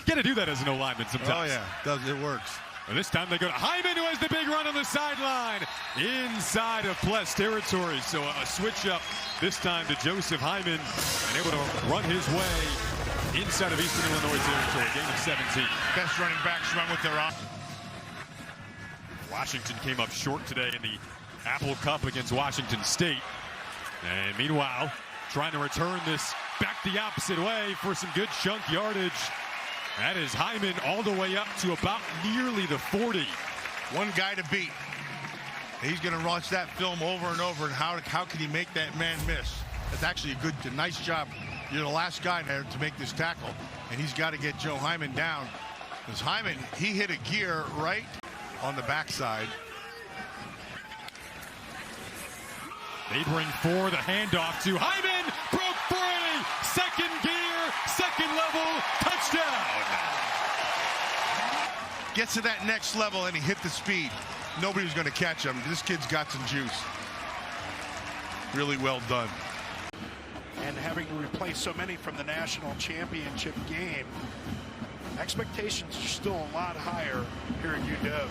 Got to do that as an O-lineman sometimes. Oh, yeah. It works. And this time they go to Himon, who has the big run on the sideline inside of Pless territory. So a switch up this time to Joseph Himon, and able to run his way inside of Eastern Illinois territory. Game of 17. Best running backs run with their arm. Washington came up short today in the Apple Cup against Washington State. And meanwhile, trying to return this back the opposite way for some good chunk yardage. That is Himon all the way up to about nearly the 40. One guy to beat. He's going to watch that film over and over, and how can he make that man miss? That's actually a nice job. You're the last guy there to make this tackle, and he's got to get Joe Himon down. Because Himon, he hit a gear right on the backside. They bring four, the handoff to Himon, broke free, second gear, second level, touchdown. Gets to that next level and he hit the speed. Nobody's going to catch him. This kid's got some juice. Really well done. And having to replace so many from the national championship game, expectations are still a lot higher here at UW.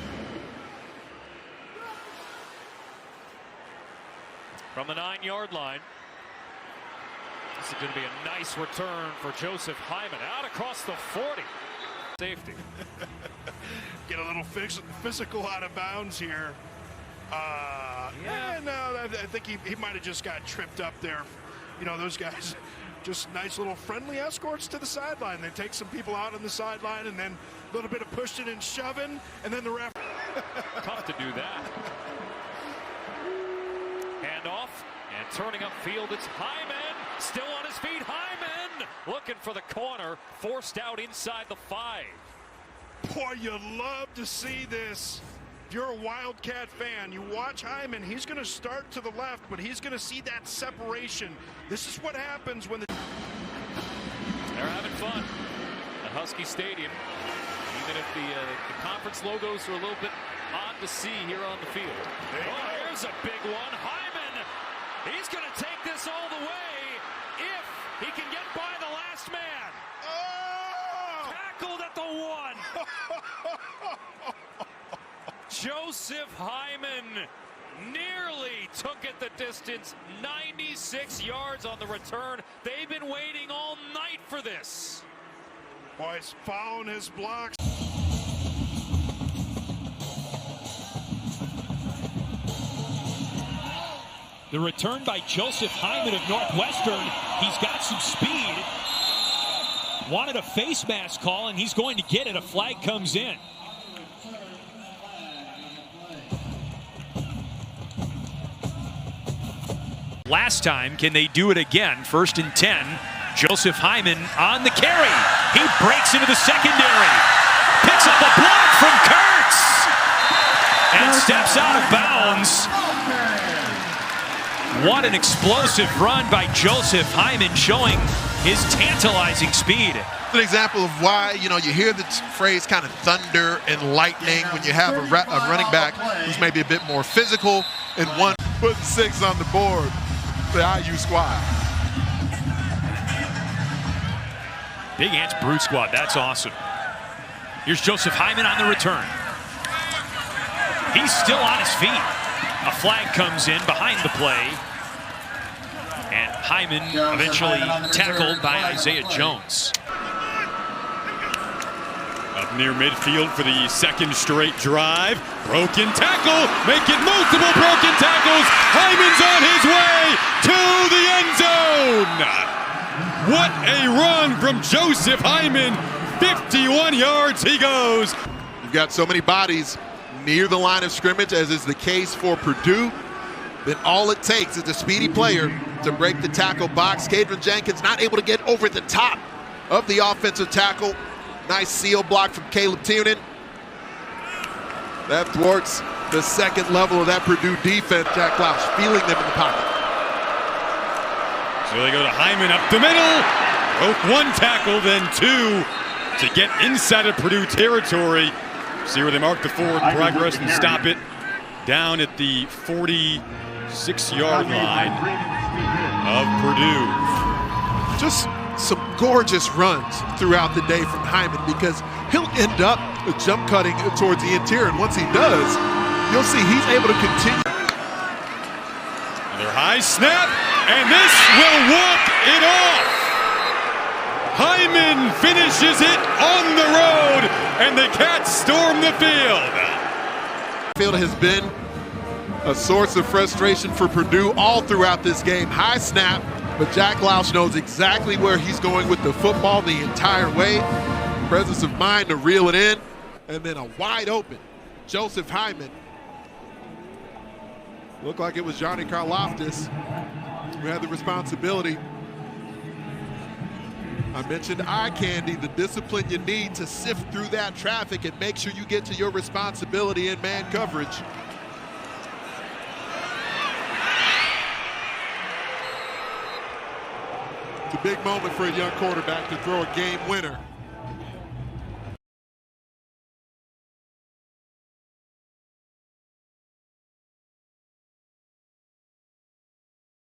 From the 9-yard line. This is going to be a nice return for Joseph Himon. Out across the 40. Safety. Get a little physical out of bounds here. No, I think he might have just got tripped up there. You know, those guys, just nice little friendly escorts to the sideline. They take some people out on the sideline and then a little bit of pushing and shoving, and then the ref. Tough to do that. Handoff, and turning upfield, it's Himon. Still on his feet, Himon looking for the corner, forced out inside the 5. Boy, you love to see this. If you're a Wildcat fan, you watch Himon, he's going to start to the left, but he's going to see that separation. This is what happens when They're having fun at Husky Stadium, even if the conference logos are a little bit odd to see here on the field. Oh, here's a big one. Himon, he's going to take this all the way if he can get by the last man. Oh! Tackled at the 1. Joseph Himon nearly took it the distance. 96 yards on the return. They've been waiting all night for this. Boy, he's following his blocks. The return by Joseph Himon of Northwestern. He's got some speed. Wanted a face mask call, and he's going to get it. A flag comes in. Last time, can they do it again? 1st and 10. Joseph Himon on the carry. He breaks into the secondary. Picks up a block from Kurtz. And steps out of bounds. What an explosive run by Joseph Himon, showing his tantalizing speed. An example of why, you hear the phrase kind of thunder and lightning when you have a running back who's maybe a bit more physical and one. Put 6 on the board, the IU squad. Big Ants Brute Squad, that's awesome. Here's Joseph Himon on the return. He's still on his feet. A flag comes in behind the play. And Himon eventually tackled by Isaiah Jones. Up near midfield for the second straight drive. Broken tackle, making multiple broken tackles. Hyman's on his way to the end zone. What a run from Joseph Himon. 51 yards he goes. You've got so many bodies near the line of scrimmage, as is the case for Purdue. Then all it takes is a speedy player to break the tackle box. Kadron Jenkins not able to get over the top of the offensive tackle. Nice seal block from Caleb Tiernan. That thwarts the second level of that Purdue defense. Jack Klaus feeling them in the pocket. So they go to Himon up the middle. Broke 1 tackle, then 2 to get inside of Purdue territory. See where they mark the forward progress and stop it down at the 46-yard line of Purdue. Just some gorgeous runs throughout the day from Himon, because he'll end up jump cutting towards the interior, and once he does, you'll see he's able to continue. Another high snap, and this will walk it off. Himon finishes it on the road, and the Cats storm the field. Field has been a source of frustration for Purdue all throughout this game. High snap, but Jack Lausch knows exactly where he's going with the football the entire way. Presence of mind to reel it in, and then a wide open Joseph Himon. Looked like it was Johnny Karloftis who had the responsibility. I mentioned eye candy, the discipline you need to sift through that traffic and make sure you get to your responsibility in man coverage. It's a big moment for a young quarterback to throw a game winner.